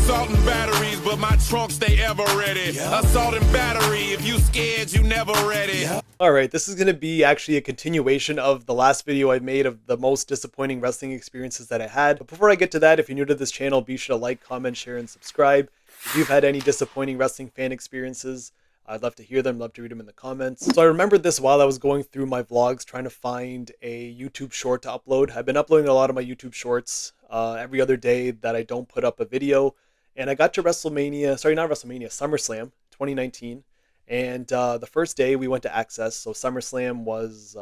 assault and batteries, but my trunk stay ever ready. Assault and battery, if you scared, you never ready. Alright, this is going to be actually a continuation of the last video I made of the most disappointing wrestling experiences that I had. But before I get to that, if you're new to this channel, be sure to like, comment, share, and subscribe. If you've had any disappointing wrestling fan experiences, I'd love to hear them, love to read them in the comments. So I remembered this while I was going through my vlogs trying to find a YouTube short to upload. I've been uploading a lot of my YouTube shorts every other day that I don't put up a video. And I got to SummerSlam 2019. And the first day we went to Access, so SummerSlam was,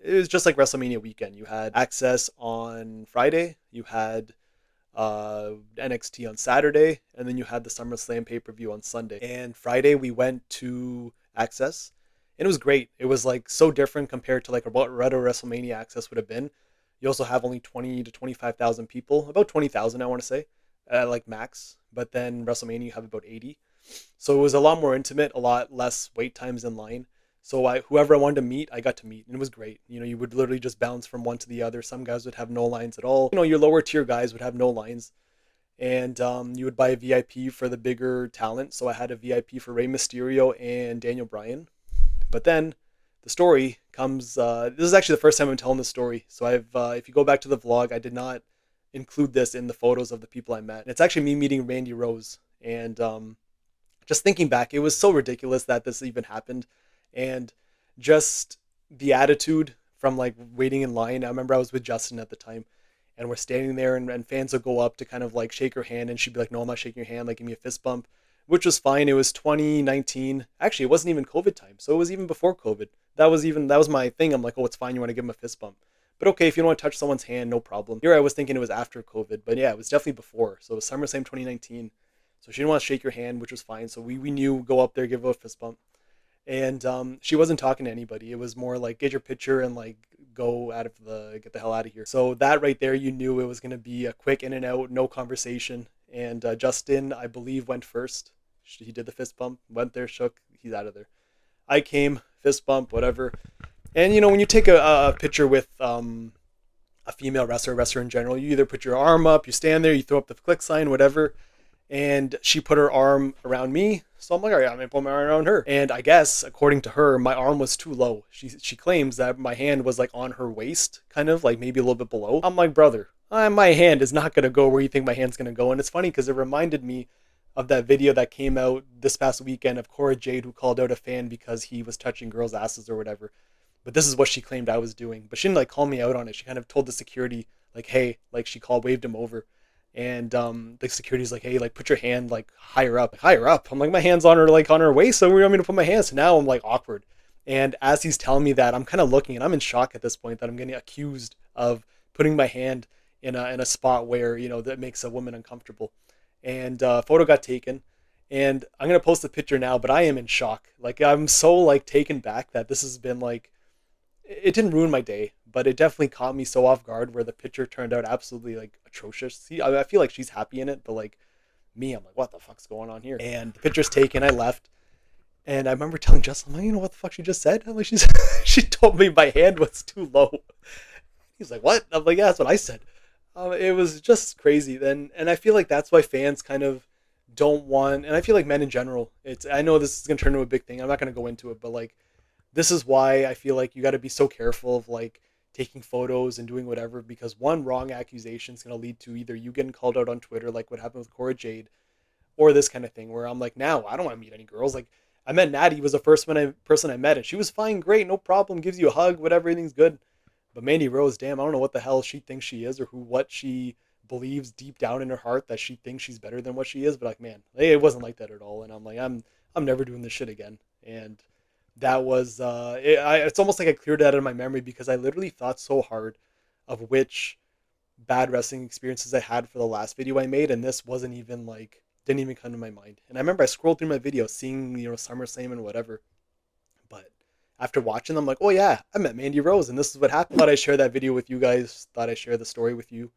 it was just like WrestleMania weekend. You had Access on Friday, you had NXT on Saturday, and then you had the SummerSlam pay-per-view on Sunday. And Friday we went to Access, and it was great. It was like so different compared to like what Retro WrestleMania Access would have been. You also have only 20 to 25,000 people, about 20,000 I want to say, like max. But then WrestleMania you have about 80. So it was a lot more intimate, a lot less wait times in line. So whoever I wanted to meet, I got to meet, and it was great. You know, you would literally just bounce from one to the other. Some guys would have no lines at all. You know, your lower tier guys would have no lines. And you would buy a VIP for the bigger talent. So I had a VIP for Rey Mysterio and Daniel Bryan. But then the story comes, this is actually the first time I'm telling this story. So if you go back to the vlog, I did not include this in the photos of the people I met. And it's actually me meeting Mandy Rose. And just thinking back, it was so ridiculous that this even happened. And just the attitude from like waiting in line. I remember I was with Justin at the time, and we're standing there, and fans would go up to kind of like shake her hand, and she'd be like, no, I'm not shaking your hand, like give me a fist bump, which was fine. It was 2019. Actually, it wasn't even COVID time, so it was even before COVID. That was my thing. I'm like, oh, it's fine, you want to give him a fist bump. But okay, if you don't want to touch someone's hand, no problem. Here I was thinking it was after COVID, but yeah, it was definitely before. So it was SummerSlam 2019. So she didn't want to shake your hand, which was fine. So we knew, go up there, give her a fist bump. And she wasn't talking to anybody. It was more like, get your picture and like get the hell out of here. So that right there, you knew it was going to be a quick in and out, no conversation. And Justin, I believe, went first. He did the fist bump, went there, shook, he's out of there. I came, fist bump, whatever. And you know, when you take a picture with a female wrestler in general, you either put your arm up, you stand there, you throw up the click sign, whatever. And she put her arm around me, so I'm like, all right, I'm gonna put my arm around her. And I guess, according to her, my arm was too low. She claims that my hand was like on her waist, kind of like maybe a little bit below. I'm like, brother, my hand is not gonna go where you think my hand's gonna go. And it's funny because it reminded me of that video that came out this past weekend of Cora Jade, who called out a fan because he was touching girls' asses or whatever. But this is what she claimed I was doing. But she didn't like call me out on it. She kind of told the security like, hey, like she waved him over. And the security's like, hey, like put your hand like higher up. I'm like, my hand's on her waist, so where do you want me to put my hands? So now I'm like awkward. And as he's telling me that, I'm kind of looking, and I'm in shock at this point that I'm getting accused of putting my hand in a spot where, you know, that makes a woman uncomfortable. And photo got taken, and I'm gonna post the picture now, but I am in shock. Like I'm so like taken back that this has been like, it didn't ruin my day, but it definitely caught me so off guard where the picture turned out absolutely like atrocious. See, I feel like she's happy in it, but like me, I'm like, what the fuck's going on here? And the picture's taken, I left. And I remember telling Justin, I'm like, you know what the fuck she just said? I'm like, she told me my hand was too low. He's like, what? I'm like, yeah, that's what I said. It was just crazy then. And I feel like that's why fans kind of don't want, and I feel like men in general, I know this is going to turn into a big thing. I'm not going to go into it, but like, this is why I feel like you got to be so careful of like taking photos and doing whatever, because one wrong accusation is going to lead to either you getting called out on Twitter, like what happened with Cora Jade, or this kind of thing where I'm like, now I don't want to meet any girls. Like I met Natty, was the first person I met, and she was fine, great, no problem, gives you a hug, whatever, everything's good. But Mandy Rose, damn, I don't know what the hell she thinks she is, or what she believes deep down in her heart that she thinks she's better than what she is. But like, man, it wasn't like that at all. And I'm like, I'm never doing this shit again. And that was it's almost like I cleared that out of my memory, because I literally thought so hard of which bad wrestling experiences I had for the last video I made, and this wasn't even like, didn't even come to my mind. And I remember I scrolled through my videos seeing, you know, SummerSlam and whatever, but after watching them, I'm like, oh yeah, I met Mandy Rose and this is what happened. Thought I'd share that video with you guys, thought I'd share the story with you,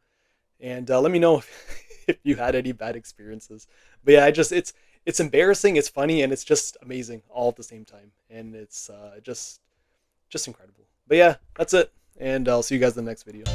and let me know if you had any bad experiences. But yeah, it's embarrassing, it's funny, and it's just amazing all at the same time. And it's just incredible. But yeah, that's it. And I'll see you guys in the next video.